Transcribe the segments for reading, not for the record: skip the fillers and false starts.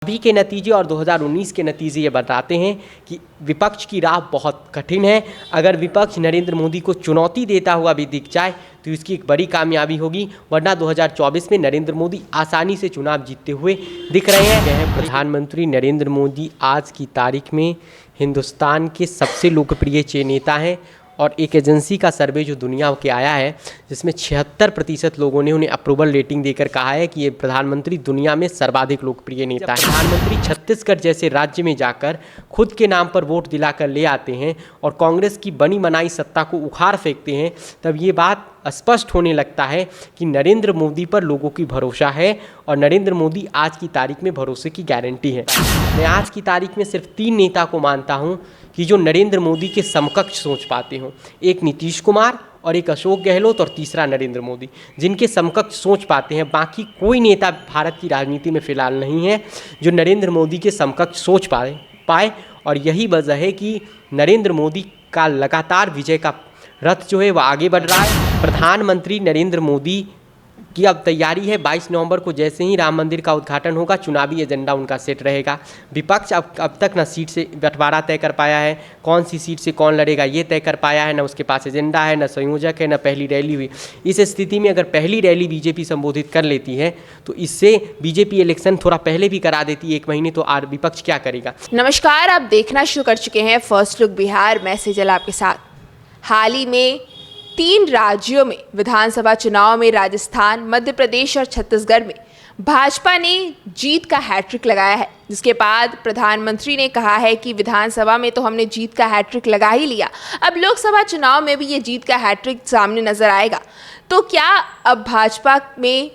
अभी के नतीजे और 2019 के नतीजे ये बताते हैं कि विपक्ष की राह बहुत कठिन है। अगर विपक्ष नरेंद्र मोदी को चुनौती देता हुआ भी दिख जाए तो इसकी एक बड़ी कामयाबी होगी, वरना 2024 में नरेंद्र मोदी आसानी से चुनाव जीतते हुए दिख रहे हैं। प्रधानमंत्री नरेंद्र मोदी आज की तारीख में हिंदुस्तान के सबसे लोकप्रिय नेता हैं और एक एजेंसी का सर्वे जो दुनिया के आया है जिसमें 76% लोगों ने उन्हें अप्रूवल रेटिंग देकर कहा है कि ये प्रधानमंत्री दुनिया में सर्वाधिक लोकप्रिय नेता है। प्रधानमंत्री छत्तीसगढ़ जैसे राज्य में जाकर खुद के नाम पर वोट दिलाकर ले आते हैं और कांग्रेस की बनी बनाई सत्ता को उखाड़ फेंकते हैं, तब ये बात स्पष्ट होने लगता है कि नरेंद्र मोदी पर लोगों की भरोसा है और नरेंद्र मोदी आज की तारीख में भरोसे की गारंटी है। मैं आज की तारीख में सिर्फ 3 नेता को मानता हूं कि जो नरेंद्र मोदी के समकक्ष सोच पाते हों। एक नीतीश कुमार और एक अशोक गहलोत और तीसरा नरेंद्र मोदी, जिनके समकक्ष सोच पाते हैं। बाकी कोई नेता भारत की राजनीति में फिलहाल नहीं है जो नरेंद्र मोदी के समकक्ष सोच पाए और यही वजह है कि नरेंद्र मोदी का लगातार विजय का रथ जो है वह आगे बढ़ रहा है। प्रधानमंत्री नरेंद्र मोदी की अब तैयारी है, 22 नवंबर को जैसे ही राम मंदिर का उद्घाटन होगा चुनावी एजेंडा उनका सेट रहेगा। विपक्ष अब तक न सीट से बंटवारा तय कर पाया है, कौन सी सीट से कौन लड़ेगा ये तय कर पाया है, न उसके पास एजेंडा है, न संयोजक है, न पहली रैली हुई। इस स्थिति में अगर पहली रैली बीजेपी संबोधित कर लेती है तो इससे बीजेपी इलेक्शन थोड़ा पहले भी करा देती है 1 महीने, तो विपक्ष क्या करेगा। नमस्कार, आप देखना शुरू कर चुके हैं फर्स्ट लुक बिहार। मैं सेजल आपके साथ। हाल ही में 3 राज्यों में विधानसभा चुनाव में राजस्थान, मध्य प्रदेश और छत्तीसगढ़ में भाजपा ने जीत का हैट्रिक लगाया है, जिसके बाद प्रधानमंत्री ने कहा है कि विधानसभा में तो हमने जीत का हैट्रिक लगा ही लिया, अब लोकसभा चुनाव में भी ये जीत का हैट्रिक सामने नजर आएगा। तो क्या अब भाजपा में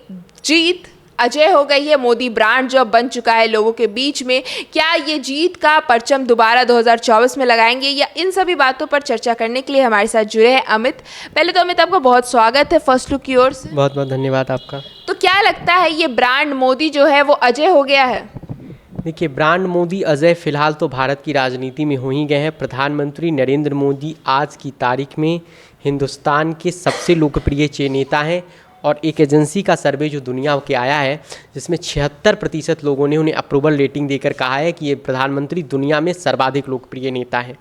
जीत अजय हो गई है? मोदी ब्रांड जो अब बन चुका है लोगों के बीच में, क्या ये जीत का परचम दोबारा 2024 में लगाएंगे? या इन सभी बातों पर चर्चा करने के लिए हमारे साथ जुड़े हैं अमित। पहले तो अमित, आपका बहुत स्वागत है फर्स्ट लुक की ओर से। बहुत बहुत धन्यवाद आपका। तो क्या लगता है ये ब्रांड मोदी जो है वो अजय हो गया है? देखिए, ब्रांड मोदी अजय फिलहाल तो भारत की राजनीति में हो ही गए हैं। प्रधानमंत्री नरेंद्र मोदी आज की तारीख में हिंदुस्तान के सबसे लोकप्रिय नेता हैं और एक एजेंसी का सर्वे जो दुनिया के आया है जिसमें 76% लोगों ने उन्हें अप्रूवल रेटिंग देकर कहा है कि ये प्रधानमंत्री दुनिया में सर्वाधिक लोकप्रिय नेता है।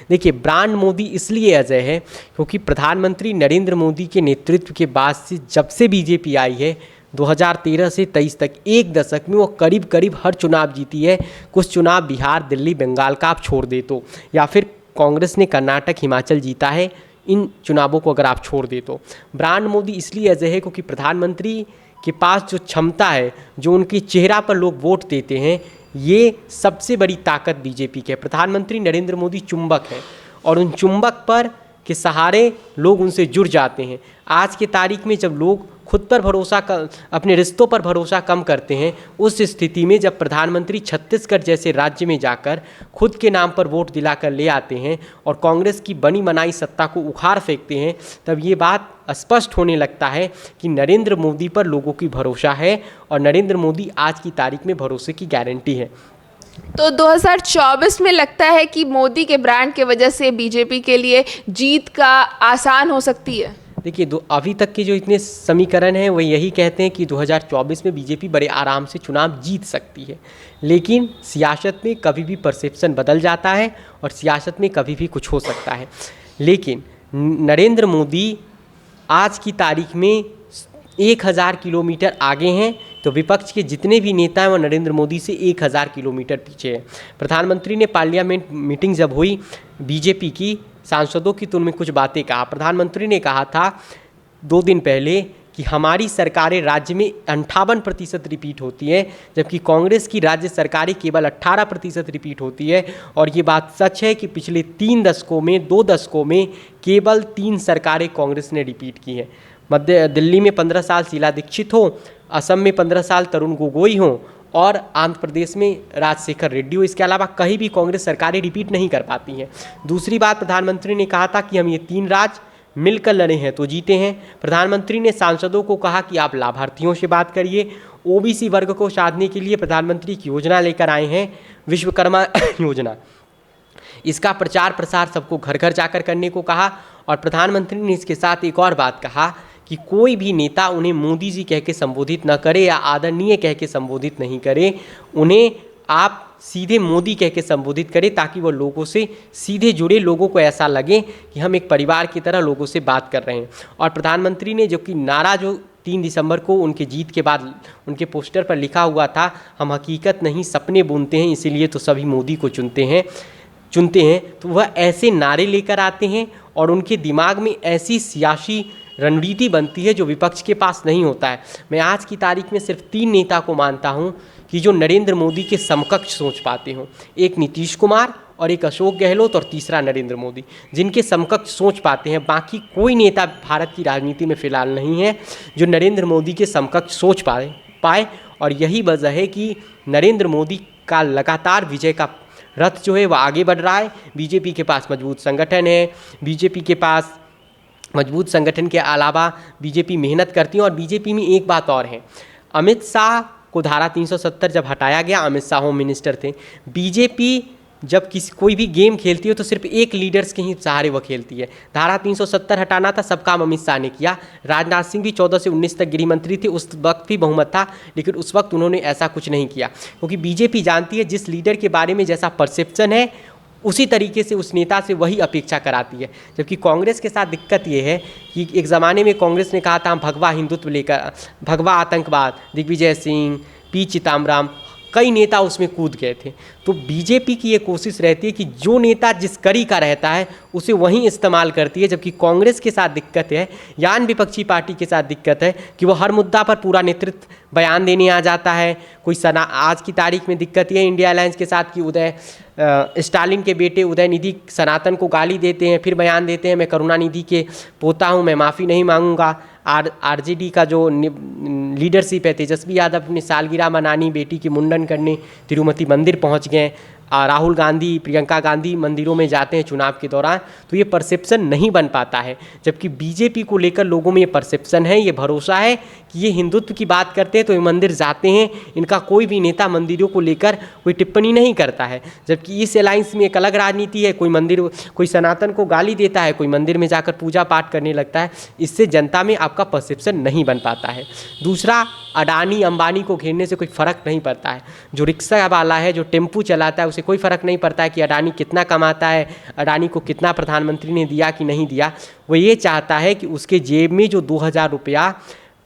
देखिए, ब्रांड मोदी इसलिए अजय है क्योंकि प्रधानमंत्री नरेंद्र मोदी के नेतृत्व के बाद से जब से बीजेपी आई है 2013 से 23 तक 1 दशक में वो करीब करीब हर चुनाव जीती है। कुछ चुनाव बिहार, दिल्ली, बंगाल का आप छोड़ दे तो, या फिर कांग्रेस ने कर्नाटक, हिमाचल जीता है। इन चुनावों को अगर आप छोड़ दे तो ब्रांड मोदी इसलिए अजय है क्योंकि प्रधानमंत्री के पास जो क्षमता है, जो उनके चेहरा पर लोग वोट देते हैं, ये सबसे बड़ी ताकत बीजेपी की है। प्रधानमंत्री नरेंद्र मोदी चुंबक हैं और उन चुंबक पर के सहारे लोग उनसे जुड़ जाते हैं। आज की तारीख में जब लोग खुद पर भरोसा अपने रिश्तों पर भरोसा कम करते हैं, उस स्थिति में जब प्रधानमंत्री छत्तीसगढ़ जैसे राज्य में जाकर खुद के नाम पर वोट दिलाकर ले आते हैं और कांग्रेस की बनी बनाई सत्ता को उखाड़ फेंकते हैं, तब ये बात स्पष्ट होने लगता है कि नरेंद्र मोदी पर लोगों की भरोसा है और नरेंद्र मोदी आज की तारीख में भरोसे की गारंटी है। तो 2024 में लगता है कि मोदी के ब्रांड के वजह से बीजेपी के लिए जीत का आसान हो सकती है? देखिए, अभी तक के जो इतने समीकरण हैं वह यही कहते हैं कि 2024 में बीजेपी बड़े आराम से चुनाव जीत सकती है, लेकिन सियासत में कभी भी परसेप्शन बदल जाता है और सियासत में कभी भी कुछ हो सकता है। लेकिन नरेंद्र मोदी आज की तारीख में 1000 किलोमीटर आगे हैं, तो विपक्ष के जितने भी नेता हैं वो नरेंद्र मोदी से 1000 किलोमीटर पीछे हैं। प्रधानमंत्री ने पार्लियामेंट मीटिंग जब हुई बीजेपी की सांसदों की, तो उनमें कुछ बातें कहा। प्रधानमंत्री ने कहा था 2 दिन पहले कि हमारी सरकारें राज्य में 58% रिपीट होती है, जबकि कांग्रेस की राज्य सरकारें केवल 18% रिपीट होती है। और ये बात सच है कि पिछले 2 दशकों में केवल 3 सरकारें कांग्रेस ने रिपीट की हैं। दिल्ली में 15 साल शीला दीक्षित हो, असम में 15 साल तरुण गोगोई हों और आंध्र प्रदेश में राजशेखर रेड्डी हो। इसके अलावा कहीं भी कांग्रेस सरकारें रिपीट नहीं कर पाती हैं। दूसरी बात, प्रधानमंत्री ने कहा था कि हम ये 3 राज्य मिलकर लड़े हैं तो जीते हैं। प्रधानमंत्री ने सांसदों को कहा कि आप लाभार्थियों से बात करिए। ओबीसी वर्ग को साधने के लिए प्रधानमंत्री की योजना लेकर आए हैं, विश्वकर्मा योजना। इसका प्रचार प्रसार सबको घर घर जाकर करने को कहा। और प्रधानमंत्री ने इसके साथ एक और बात कहा कि कोई भी नेता उन्हें मोदी जी कह के संबोधित न करे या आदरणीय कह के संबोधित नहीं करे, उन्हें आप सीधे मोदी कह के संबोधित करें, ताकि वो लोगों से सीधे जुड़े, लोगों को ऐसा लगे कि हम एक परिवार की तरह लोगों से बात कर रहे हैं। और प्रधानमंत्री ने जो कि नारा जो 3 दिसंबर को उनके जीत के बाद उनके पोस्टर पर लिखा हुआ था, हम हकीकत नहीं सपने बुनते हैं, इसीलिए तो सभी मोदी को चुनते हैं, तो वह ऐसे नारे लेकर आते हैं और उनके दिमाग में ऐसी सियासी रणनीति बनती है जो विपक्ष के पास नहीं होता है। मैं आज की तारीख में सिर्फ 3 नेता को मानता हूं कि जो नरेंद्र मोदी के समकक्ष सोच पाते हों, एक नीतीश कुमार और एक अशोक गहलोत और तीसरा नरेंद्र मोदी, जिनके समकक्ष सोच पाते हैं। बाकी कोई नेता भारत की राजनीति में फिलहाल नहीं है जो नरेंद्र मोदी के समकक्ष सोच पाए। और यही वजह है कि नरेंद्र मोदी का लगातार विजय का रथ जो है वह आगे बढ़ रहा है। बीजेपी के पास मजबूत संगठन है, बीजेपी के पास मजबूत संगठन के अलावा बीजेपी मेहनत करती है। और बीजेपी में एक बात और है, अमित शाह को धारा 370 जब हटाया गया, अमित शाह होम मिनिस्टर थे, बीजेपी जब कोई भी गेम खेलती है तो सिर्फ एक लीडर्स के ही सहारे वह खेलती है। धारा 370 हटाना था, सब काम अमित शाह ने किया। राजनाथ सिंह भी 14 से 19 तक गृह मंत्री थे, उस वक्त भी बहुमत था, लेकिन उस वक्त उन्होंने ऐसा कुछ नहीं किया, क्योंकि बीजेपी जानती है जिस लीडर के बारे में जैसा परसेप्शन है उसी तरीके से उस नेता से वही अपेक्षा कराती है। जबकि कांग्रेस के साथ दिक्कत ये है कि एक ज़माने में कांग्रेस ने कहा था हम भगवा हिंदुत्व लेकर, भगवा आतंकवाद, दिग्विजय सिंह, पी चिदम्बरम, कई नेता उसमें कूद गए थे। तो बीजेपी की ये कोशिश रहती है कि जो नेता जिस कड़ी का रहता है उसे वहीं इस्तेमाल करती है। जबकि कांग्रेस के साथ दिक्कत है, या विपक्षी पार्टी के साथ दिक्कत है कि वो हर मुद्दा पर पूरा नेतृत्व बयान देने आ जाता है। आज की तारीख में दिक्कत ये है इंडिया अलायंस के साथ कि स्टालिन के बेटे उदयनिधि सनातन को गाली देते हैं, फिर बयान देते हैं मैं करुणानिधि के पोता हूँ, मैं माफ़ी नहीं मांगूंगा। आरजेडी का जो लीडरशिप है, तेजस्वी यादव अपनी सालगिरह मनानी, बेटी की मुंडन करने तिरुपति मंदिर पहुंच गए। राहुल गांधी, प्रियंका गांधी मंदिरों में जाते हैं चुनाव के दौरान, तो ये परसेप्शन नहीं बन पाता है। जबकि बीजेपी को लेकर लोगों में ये परसेप्शन है, ये भरोसा है कि ये हिंदुत्व की बात करते हैं तो ये मंदिर जाते हैं, इनका कोई भी नेता मंदिरों को लेकर कोई टिप्पणी नहीं करता है। जबकि इस अलायंस में एक अलग राजनीति है, कोई सनातन को गाली देता है, कोई मंदिर में जाकर पूजा पाठ करने लगता है। इससे जनता में आपका परसेप्शन नहीं बन पाता है। दूसरा, अडानी अंबानी को घेरने से कोई फ़र्क नहीं पड़ता है। जो रिक्शा वाला है, जो टेम्पू चलाता है, उसे कोई फ़र्क नहीं पड़ता है कि अडानी कितना कमाता है, अडानी को कितना प्रधानमंत्री ने दिया कि नहीं दिया। वो ये चाहता है कि उसके जेब में जो 2000 रुपया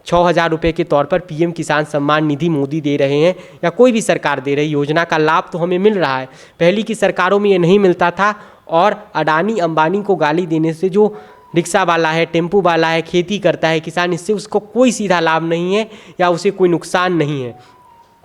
6000 रुपये के तौर पर पीएम किसान सम्मान निधि मोदी दे रहे हैं या कोई भी सरकार दे रही योजना का लाभ तो हमें मिल रहा है, पहले की सरकारों में ये नहीं मिलता था। और अडानी अंबानी को गाली देने से जो रिक्शा वाला है, टेम्पू वाला है, खेती करता है किसान, इससे उसको कोई सीधा लाभ नहीं है या उसे कोई नुकसान नहीं है।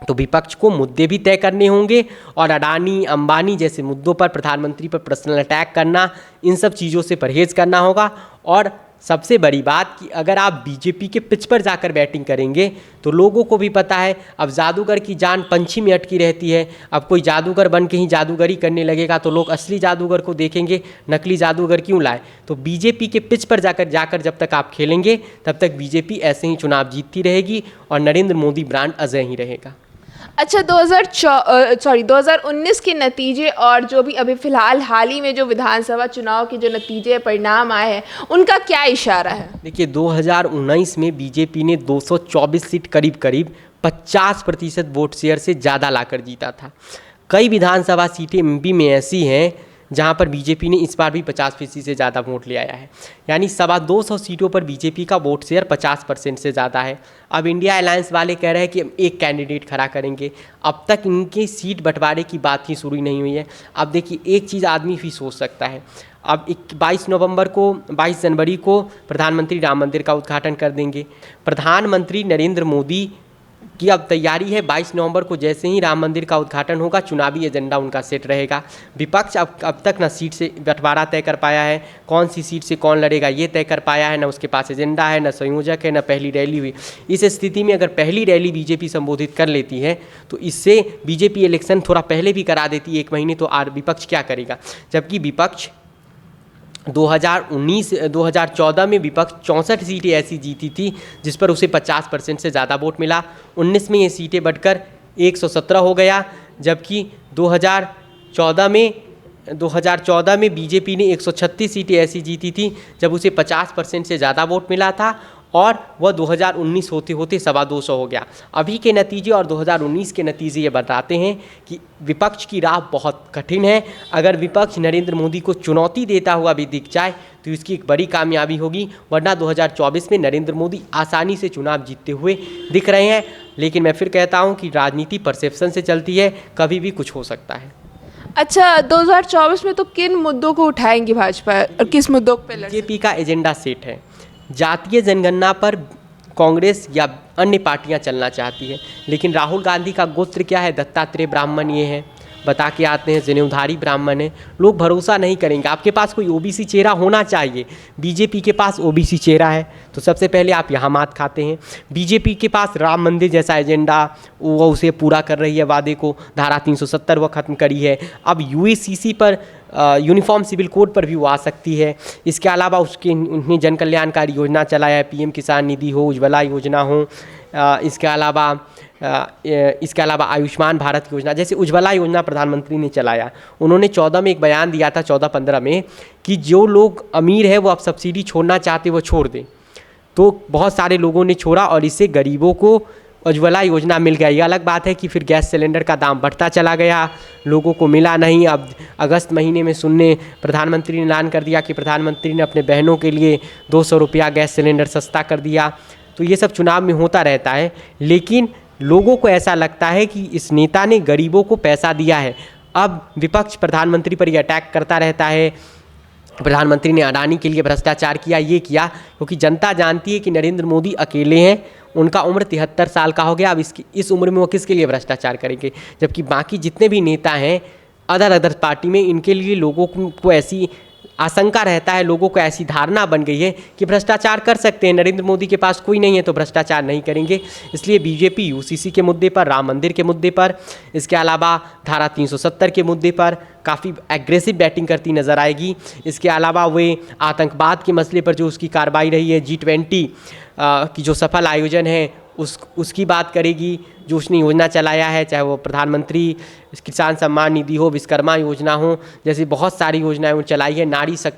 तो विपक्ष को मुद्दे भी तय करने होंगे और अडानी अंबानी जैसे मुद्दों पर प्रधानमंत्री पर पर्सनल अटैक करना, इन सब चीज़ों से परहेज़ करना होगा। और सबसे बड़ी बात कि अगर आप बीजेपी के पिच पर जाकर बैटिंग करेंगे तो लोगों को भी पता है अब जादूगर की जान पंछी में अटकी रहती है। अब कोई जादूगर बन के ही जादूगरी करने लगेगा तो लोग असली जादूगर को देखेंगे, नकली जादूगर क्यों लाए। तो बीजेपी के पिच पर जाकर जब तक आप खेलेंगे तब तक बीजेपी ऐसे ही चुनाव जीतती रहेगी और नरेंद्र मोदी ब्रांड अजय ही रहेगा। अच्छा, 2019 के नतीजे और जो भी अभी फ़िलहाल हाल ही में जो विधानसभा चुनाव के जो नतीजे परिणाम आए हैं उनका क्या इशारा है? देखिए, 2019 में बीजेपी ने 224 सीट करीब 50% वोट शेयर से ज़्यादा लाकर जीता था। कई विधानसभा सीटें एमपी में ऐसी हैं जहां पर बीजेपी ने इस बार भी 50% से ज़्यादा वोट ले आया है, यानी 225 सीटों पर बीजेपी का वोट शेयर 50% से ज़्यादा है। अब इंडिया अलायंस वाले कह रहे हैं कि हम एक कैंडिडेट खड़ा करेंगे। अब तक इनकी सीट बंटवारे की बात ही शुरू नहीं हुई है। अब देखिए, एक चीज़ आदमी भी सोच सकता है, अब 22 जनवरी को प्रधानमंत्री राम मंदिर का उद्घाटन कर देंगे। प्रधानमंत्री नरेंद्र मोदी की अब तैयारी है, 22 नवंबर को जैसे ही राम मंदिर का उद्घाटन होगा चुनावी एजेंडा उनका सेट रहेगा। विपक्ष अब तक ना सीट से बंटवारा तय कर पाया है, कौन सी सीट से कौन लड़ेगा ये तय कर पाया है, ना उसके पास एजेंडा है, ना संयोजक है, ना पहली रैली हुई। इस स्थिति में अगर पहली रैली बीजेपी संबोधित कर लेती है तो इससे बीजेपी इलेक्शन थोड़ा पहले भी करा देती है 1 महीने, तो विपक्ष क्या करेगा। जबकि विपक्ष 2014 में विपक्ष 64 सीटें ऐसी जीती थी जिस पर उसे 50% से ज़्यादा वोट मिला। 19 में ये सीटें बढ़कर 117 हो गया। जबकि 2014 में बीजेपी ने 136 सीटें ऐसी जीती थी जब उसे 50% से ज़्यादा वोट मिला था। और वह 2019 होते होते 225 हो गया। अभी के नतीजे और 2019 के नतीजे ये बताते हैं कि विपक्ष की राह बहुत कठिन है। अगर विपक्ष नरेंद्र मोदी को चुनौती देता हुआ भी दिख जाए तो इसकी एक बड़ी कामयाबी होगी, वरना 2024 में नरेंद्र मोदी आसानी से चुनाव जीतते हुए दिख रहे हैं। लेकिन मैं फिर कहता हूं कि राजनीति परसेप्शन से चलती है, कभी भी कुछ हो सकता है। अच्छा, 2024 में तो किन मुद्दों को उठाएंगी भाजपा और किस मुद्दों पे लड़ बीजेपी का एजेंडा सेट है। जातीय जनगणना पर कांग्रेस या अन्य पार्टियां चलना चाहती है, लेकिन राहुल गांधी का गोत्र क्या है? दत्तात्रेय ब्राह्मण ये है, बता के आते हैं जनेऊधारी ब्राह्मण है। लोग भरोसा नहीं करेंगे। आपके पास कोई ओबीसी चेहरा होना चाहिए। बीजेपी के पास ओबीसी चेहरा है तो सबसे पहले आप यहाँ मात खाते हैं। बीजेपी के पास राम मंदिर जैसा एजेंडा, वो उसे पूरा कर रही है, वादे को। धारा 370 वो ख़त्म करी है। अब यूएसीसी पर यूनिफॉर्म सिविल कोड पर भी वो आ सकती है। इसके अलावा उन्हें जन कल्याणकारी योजना चलाया है, पीएम किसान निधि हो, उज्ज्वला योजना हो। इसके अलावा आयुष्मान भारत योजना, जैसे उज्ज्वला योजना प्रधानमंत्री ने चलाया। उन्होंने 14 में एक बयान दिया था, 14-15 में, कि जो लोग अमीर है वो अब सब्सिडी छोड़ना चाहते वो छोड़ दें। तो बहुत सारे लोगों ने छोड़ा और इससे गरीबों को उज्ज्वला योजना मिल गया। ये अलग बात है कि फिर गैस सिलेंडर का दाम बढ़ता चला गया, लोगों को मिला नहीं। अब अगस्त महीने में प्रधानमंत्री ने ऐलान कर दिया कि प्रधानमंत्री ने अपने बहनों के लिए 200 रुपया गैस सिलेंडर सस्ता कर दिया। तो ये सब चुनाव में होता रहता है, लेकिन लोगों को ऐसा लगता है कि इस नेता ने गरीबों को पैसा दिया है। अब विपक्ष प्रधानमंत्री पर ये अटैक करता रहता है, प्रधानमंत्री ने अडानी के लिए भ्रष्टाचार किया, ये किया, क्योंकि जनता जानती है कि नरेंद्र मोदी अकेले हैं। उनका उम्र 73 साल का हो गया। अब इस उम्र में वो किसके लिए भ्रष्टाचार करेंगे? जबकि बाकी जितने भी नेता हैं अदर पार्टी में, इनके लिए लोगों को ऐसी आशंका रहता है, लोगों को ऐसी धारणा बन गई है कि भ्रष्टाचार कर सकते हैं, नरेंद्र मोदी के पास कोई नहीं है तो भ्रष्टाचार नहीं करेंगे। इसलिए बीजेपी यूसीसी के मुद्दे पर, राम मंदिर के मुद्दे पर, इसके अलावा धारा 370 के मुद्दे पर काफ़ी एग्रेसिव बैटिंग करती नज़र आएगी। इसके अलावा वे आतंकवाद के मसले पर जो उसकी कार्रवाई रही है, G20 की जो सफल आयोजन है उसकी बात करेगी। जो उसने योजना चलाया है, चाहे वो प्रधानमंत्री किसान सम्मान निधि हो, विश्वकर्मा योजना हो, जैसी बहुत सारी योजनाएं वो चलाई है।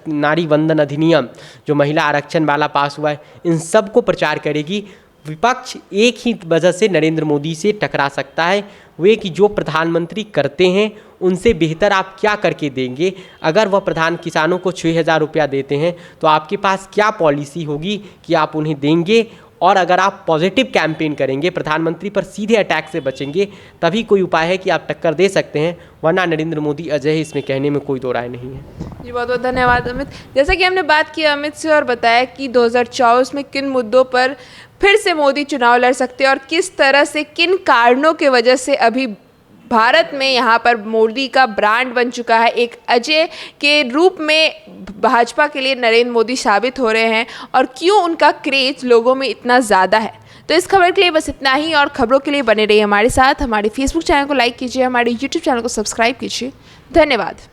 नारी वंदन अधिनियम जो महिला आरक्षण वाला पास हुआ है, इन सब को प्रचार करेगी। विपक्ष एक ही वजह से नरेंद्र मोदी से टकरा सकता है, वे कि जो प्रधानमंत्री करते हैं उनसे बेहतर आप क्या करके देंगे। अगर वह किसानों को 6,000 रुपया देते हैं तो आपके पास क्या पॉलिसी होगी कि आप उन्हें देंगे। और अगर आप पॉजिटिव कैंपेन करेंगे, प्रधानमंत्री पर सीधे अटैक से बचेंगे, तभी कोई उपाय है कि आप टक्कर दे सकते हैं, वरना नरेंद्र मोदी अजय है, इसमें कहने में कोई दो राय नहीं है। जी, बहुत बहुत धन्यवाद अमित। जैसा कि हमने बात की अमित से और बताया कि 2024 में किन मुद्दों पर फिर से मोदी चुनाव लड़ सकते हैं और किस तरह से, किन कारणों के वजह से अभी भारत में यहाँ पर मोदी का ब्रांड बन चुका है, एक अजय के रूप में भाजपा के लिए नरेंद्र मोदी साबित हो रहे हैं, और क्यों उनका क्रेज लोगों में इतना ज़्यादा है। तो इस खबर के लिए बस इतना ही, और खबरों के लिए बने रहिए हमारे साथ। हमारे फेसबुक चैनल को लाइक कीजिए, हमारे यूट्यूब चैनल को सब्सक्राइब कीजिए। धन्यवाद।